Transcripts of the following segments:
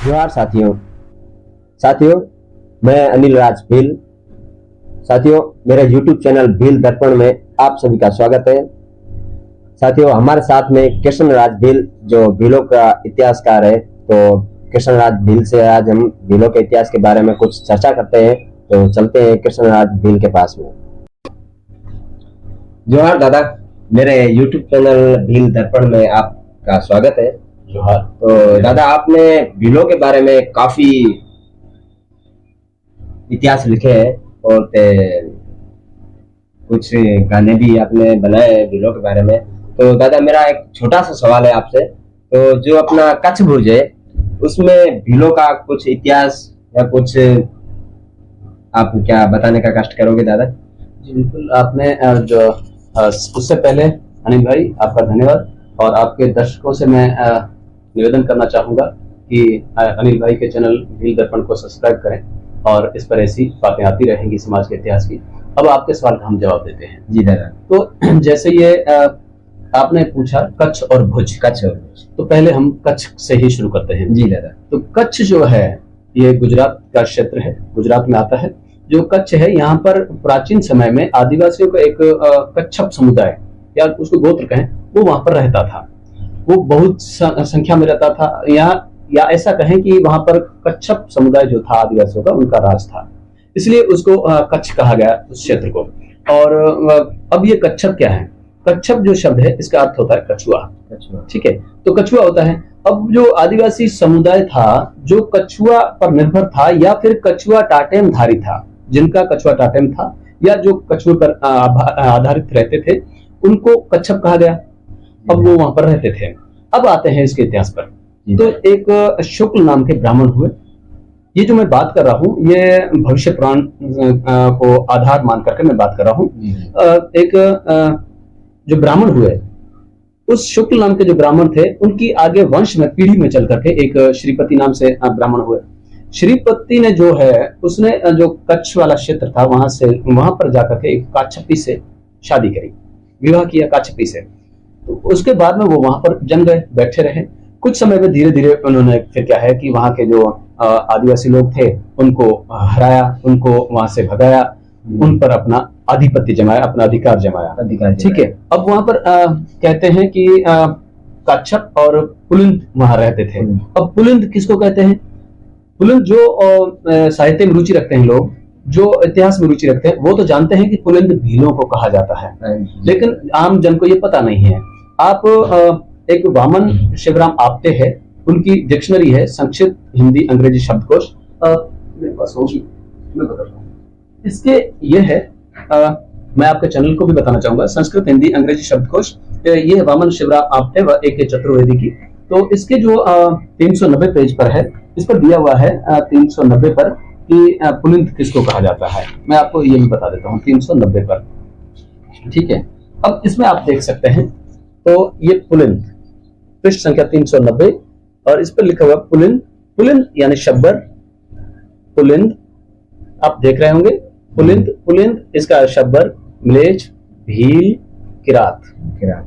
जोहार साथियों। साथियों, मैं अनिल राज भील। साथियों, मेरे YouTube चैनल भील दर्पण में आप सभी का स्वागत है। साथियों, हमारे साथ में कृष्ण राज भील जो भीलों का इतिहासकार है। तो कृष्ण राज भील से आज हम भीलों के इतिहास के बारे में कुछ चर्चा करते हैं। तो चलते हैं कृष्ण राज भील के पास में। जोहार दादा, मेरे YouTube चैनल भील दर्पण में आपका स्वागत है। जोहार। तो दादा, आपने भीलों के बारे में काफी इतिहास लिखे हैं और कुछ गाने भी आपने बनाए हैं भीलों के बारे में। तो दादा, मेरा एक छोटा सा सवाल है आपसे। तो जो अपना कच्छ भुज है, उसमें भीलों का कुछ इतिहास या कुछ आप क्या बताने का कष्ट करोगे दादा? जी बिल्कुल। आपने जो उससे पहले अनिल भाई, आपका धन्यवाद। और आपके दर्शकों से मैं निवेदन करना चाहूंगा कि अनिल भाई के चैनल भील दर्पण को सब्सक्राइब करें और इस पर ऐसी बातें आती रहेंगी समाज के इतिहास की। अब आपके सवाल का हम जवाब देते हैं। जी दादा। तो जैसे ये आपने पूछा कच्छ और भुज। तो पहले हम कच्छ से ही शुरू करते हैं। जी दादा। तो कच्छ जो है ये गुजरात का क्षेत्र है, गुजरात में आता है। जो कच्छ है, यहाँ पर प्राचीन समय में आदिवासियों का एक कच्छप समुदाय या उसको गोत्र कहें, वो वहां पर रहता था। वो बहुत संख्या में रहता था यहाँ, या ऐसा कहें कि वहां पर कच्छप समुदाय जो था आदिवासियों का, उनका राज था, इसलिए उसको कच्छ कहा गया उस क्षेत्र को। और अब ये कच्छप क्या है? कच्छप जो शब्द है, इसका अर्थ होता है कछुआ। ठीक है, तो कछुआ होता है। अब जो आदिवासी समुदाय था, जो कछुआ पर निर्भर था या फिर कछुआ टाटेम धारी था, जिनका कछुआ टाटेम था या जो कछुए पर आधारित रहते थे, उनको कच्छप कहा गया। अब वो वहां पर रहते थे। अब आते हैं इसके इतिहास पर। तो एक शुक्ल नाम के ब्राह्मण हुए। ये जो मैं बात कर रहा हूँ, ये भविष्य पुराण को आधार मान करके मैं बात कर रहा हूँ। एक जो ब्राह्मण हुए, उस शुक्ल नाम के जो ब्राह्मण थे, उनकी आगे वंश में पीढ़ी में चल करके एक श्रीपति नाम से ब्राह्मण हुए। श्रीपति ने जो है, उसने जो कच्छ वाला क्षेत्र था, वहां पर जाकर के एक काच्छपी से शादी करी, विवाह किया काच्छपी से। तो उसके बाद में वो वहां पर जम गए, बैठे रहे। कुछ समय में धीरे धीरे उन्होंने फिर क्या है कि वहां के जो आदिवासी लोग थे, उनको हराया, उनको वहां से भगाया, उन पर अपना आधिपत्य जमाया, अपना अधिकार जमाया। ठीक है। अब वहां पर कहते हैं कि कच्छप और पुलिंद वहां रहते थे। अब पुलिंद किसको कहते हैं? पुलिंद जो साहित्य में रुचि रखते हैं लोग, जो इतिहास में रुचि रखते हैं, वो तो जानते हैं कि पुलिंद भीलों को कहा जाता है, लेकिन आम जन को ये पता नहीं है। आप एक वामन शिवराम आपटे है, उनकी डिक्शनरी है, संक्षिप्त हिंदी अंग्रेजी शब्दकोश, मेरे पास होगी, मैं बता रहा हूँ। इसके ये है, मैं आपके चैनल को भी बताना चाहूंगा, संस्कृत हिंदी अंग्रेजी शब्दकोश, ये वामन शिवराम आपटे व एक चतुर्वेदी की। तो इसके जो 390 पेज पर है, इस पर दिया हुआ है 390 पर कि पुलिंद किसको कहा जाता है। मैं आपको ये भी बता देता हूँ 390 पर। ठीक है। अब इसमें आप देख सकते हैं, तो ये पुलिंद, पृष्ठ संख्या 390, और इस पर लिखा हुआ पुलिंद। पुलिंद यानी शब्बर, पुलिंद आप देख रहे होंगे। पुलिंद इसका शब्बर, म्लेच्छ, भील, किरात,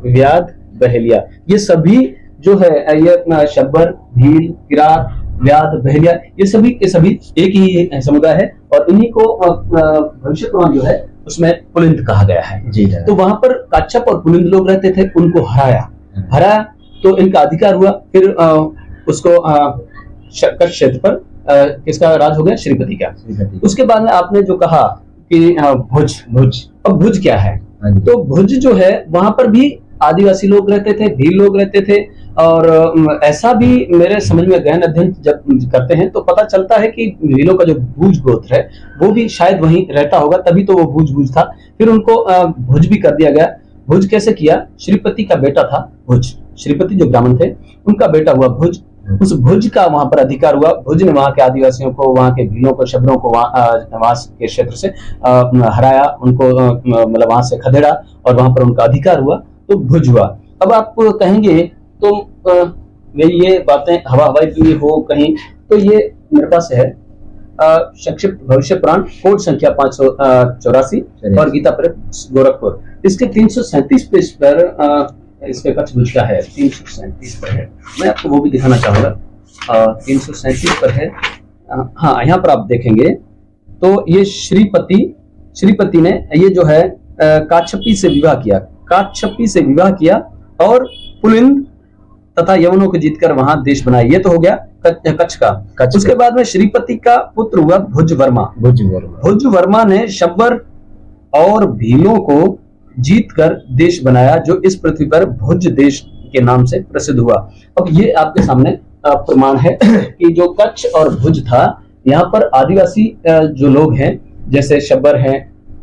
व्याध, बहेलिया, ये सभी जो है, ये शब्बर, भील, किरात, व्याध, बहेलिया, ये सभी के सभी एक ही समुदाय है। और इन्हीं को भविष्य पुराण जो है, उसमें पुलिंद कहा गया है। जी। तो वहां पर कच्छप और पुलिंद लोग रहते थे, उनको हराया तो इनका अधिकार हुआ। फिर उसको कच्छ क्षेत्र पर किसका राज हो गया? श्रीपति का। उसके बाद में आपने जो कहा कि भुज। अब भुज क्या है? तो भुज जो है, वहां पर भी आदिवासी लोग रहते थे, भील लोग रहते थे। और ऐसा भी मेरे समझ में गहन अध्ययन जब करते हैं तो पता चलता है कि भीलों का जो भुज गोत्र है, वो भी शायद वहीं रहता होगा, तभी तो वो भुज था। फिर उनको भुज भी कर दिया गया। भुज कैसे किया? श्रीपति का बेटा था भुज, श्रीपति जो ब्राह्मण थे, उनका बेटा हुआ भुज। उस भुज का वहां पर अधिकार हुआ। भुज ने वहां के आदिवासियों को, वहां के भीलों को, शबरों को वहां के क्षेत्र से हराया, उनको मतलब वहां से खदेड़ा और वहां पर उनका अधिकार हुआ, तो भुज हुआ। अब आप कहेंगे तो ये बातें हवाई हो कहीं, तो ये मेरे पास है संक्षिप्त भविष्य पुराण, कोड संख्या 584 और गीता प्रेस गोरखपुर। इसके 337 पेज पर इसके कच्छ भुज का है, 337 पर है। मैं आपको वो भी दिखाना चाहूंगा। 337 पर है। हाँ, यहाँ पर आप देखेंगे तो ये श्रीपति ने ये जो है काच्छपी से विवाह किया और पुलिंद तथा यवनों को जीतकर वहां देश बनाया। ये तो हो गया कच्छ का। उसके बाद में श्रीपति का पुत्र हुआ भुज वर्मा ने शब्बर और भीलों को जीतकर देश बनाया, जो इस पृथ्वी पर भुज देश के नाम से प्रसिद्ध हुआ। अब ये आपके सामने प्रमाण है कि जो कच्छ और भुज था, यहाँ पर आदिवासी जो लोग हैं, जैसे शब्बर हैं,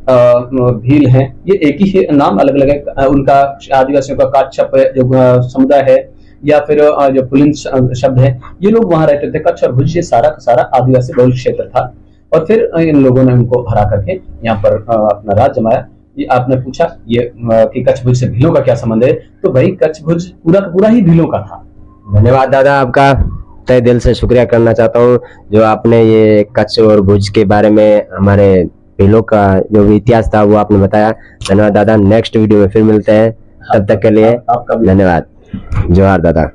भील हैं, ये एक ही नाम अलग अलग है उनका। आदिवासियों का काच्छप जो समुदाय है, या फिर जो पुलिंद शब्द है, ये लोग वहां रहते थे। कच्छ और भुज ये सारा का सारा आदिवासी बहुल क्षेत्र था। और फिर इन लोगों ने उनको हरा करके यहाँ पर अपना राज जमाया। ये आपने पूछा ये कि कच्छ भुज से भीलों का क्या संबंध है, तो भाई कच्छ भुज पूरा का पूरा ही भीलों का था। धन्यवाद दादा, आपका तहे दिल से शुक्रिया करना चाहता हूँ जो आपने ये कच्छ और भुज के बारे में, हमारे भीलों का जो भी इतिहास था वो आपने बताया। धन्यवाद दादा, नेक्स्ट वीडियो में फिर मिलते हैं, तब तक के लिए आपका धन्यवाद। जोहार दादा।